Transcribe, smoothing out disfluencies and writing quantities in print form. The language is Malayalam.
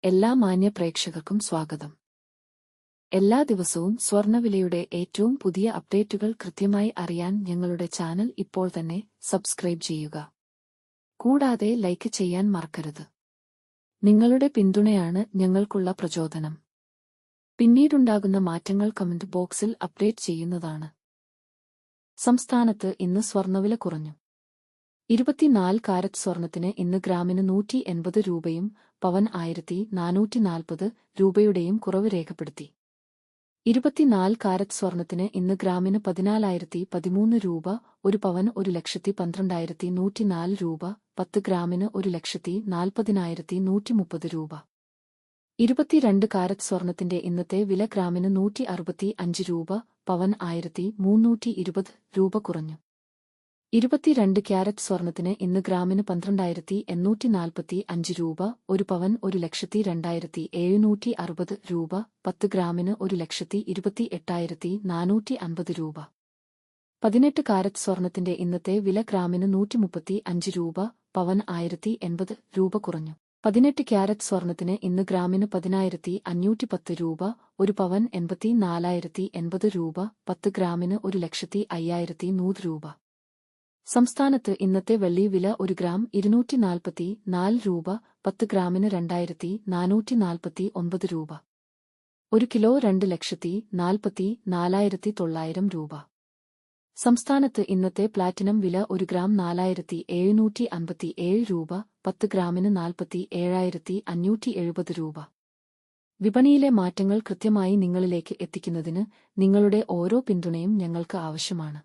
എല്ലാ മാന്യ പ്രേക്ഷകർക്കും സ്വാഗതം. എല്ലാ ദിവസവും സ്വർണ്ണവിലയുടെ ഏറ്റവും പുതിയ അപ്ഡേറ്റുകൾ കൃത്യമായി അറിയാൻ ഞങ്ങളുടെ ചാനൽ ഇപ്പോൾ തന്നെ സബ്സ്ക്രൈബ് ചെയ്യുക. കൂടാതെ ലൈക്ക് ചെയ്യാൻ മറക്കരുത്. നിങ്ങളുടെ പിന്തുണയാണ് ഞങ്ങൾക്കുള്ള പ്രചോദനം. പിന്നീടുണ്ടാകുന്ന മാറ്റങ്ങൾ കമന്റ് ബോക്സിൽ അപ്ഡേറ്റ് ചെയ്യുന്നതാണ്. സംസ്ഥാനത്ത് ഇന്ന് സ്വർണ്ണവില കുറഞ്ഞു. 24 കാരറ്റ് സ്വർണത്തിന് ഇന്ന് ഗ്രാമിന് 180 രൂപയും പവൻ 1440 രൂപയുടെയും കുറവ് രേഖപ്പെടുത്തി. 24 കാരറ്റ് സ്വർണത്തിന് ഇന്ന് ഗ്രാമിന് 14,013 രൂപ, ഒരു പവൻ 1,12,104 രൂപ, 10 ഗ്രാമിന് 1,40,130 രൂപ. 22 കാരറ്റ് സ്വർണത്തിന്റെ ഇന്നത്തെ വില ഗ്രാമിന് 165 രൂപ, പവൻ 1,320 രൂപ കുറഞ്ഞു. 22 ക്യാരറ്റ് സ്വർണത്തിന് ഇന്ന് ഗ്രാമിന് 12,845 രൂപ, ഒരു പവൻ 1,02,760 രൂപ, 10 ഗ്രാമിന് 1,28,450 രൂപ. 18 കാരറ്റ് സ്വർണത്തിന്റെ ഇന്നത്തെ വില ഗ്രാമിന് 135 രൂപ, പവൻ 1,080 രൂപ കുറഞ്ഞു. 18 ക്യാരറ്റ് സ്വർണത്തിന് ഇന്ന് ഗ്രാമിന് 10,510 രൂപ, ഒരു പവൻ 84,080 രൂപ, 10 ഗ്രാമിന് 1,05,100 രൂപ. സംസ്ഥാനത്ത് ഇന്നത്തെ വെള്ളി വില 1 ഗ്രാം 244 രൂപ, 10 ഗ്രാമിന് 2,449 രൂപ. 1 കിലോ 2,44,900 രൂപ. സംസ്ഥാനത്ത് ഇന്നത്തെ പ്ലാറ്റിനം വില 1 ഗ്രാം 4,757 രൂപ, 10 ഗ്രാമിന് 47,570 രൂപ. വിപണിയിലെ മാറ്റങ്ങൾ കൃത്യമായി നിങ്ങളിലേക്ക് എത്തിക്കുന്നതിന് നിങ്ങളുടെ ഓരോ പിന്തുണയും ഞങ്ങൾക്ക് ആവശ്യമാണ്.